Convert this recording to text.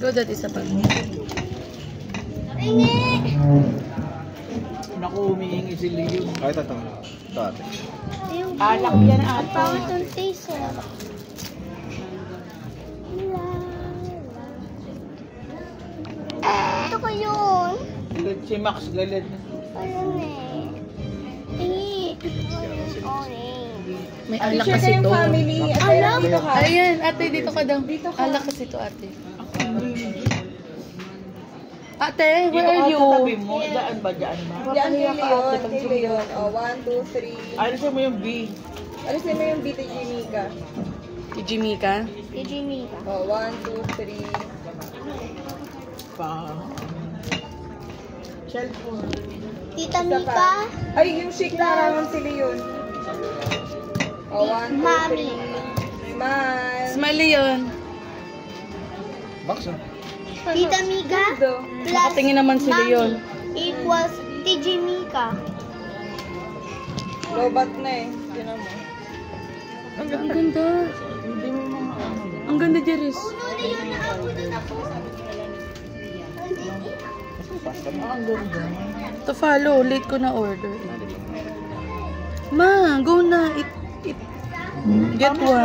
Go, that isa pa. Naku, humihingi si Leo. Ay, ito. Ito ate. Alak yan ate. Pangit yung taste eh. Ito ko yun. Si Max galit. Ayun eh. Tingi. Orange. May alak kasi to. Alak? Ayan, ate, dito ka daw. Alak kasi to, ate. Ate, where are you? Sabi mo, daan ba, daan ba? Yan, kay Leon. O, 1, 2, 3. Alisin mo yung B. Alisin mo yung B to Jimika. Kay Jimika? Kay Jimika. O, 1, 2, 3. Pa. Cellphone. Tita Isa Mika. pa. Ay, yung shake na haraman si Leon. O, 1, 2, Mami. 3. Smile. Smiley yun. Box, Tita Mika Do. plus Nakatingin naman si Mami Leon. equals TJ Mika. Lobat na eh. Tinan mo. Ang ganda. Ang ganda, Jeris. To follow, late ko na order. Ma, go na. Get one.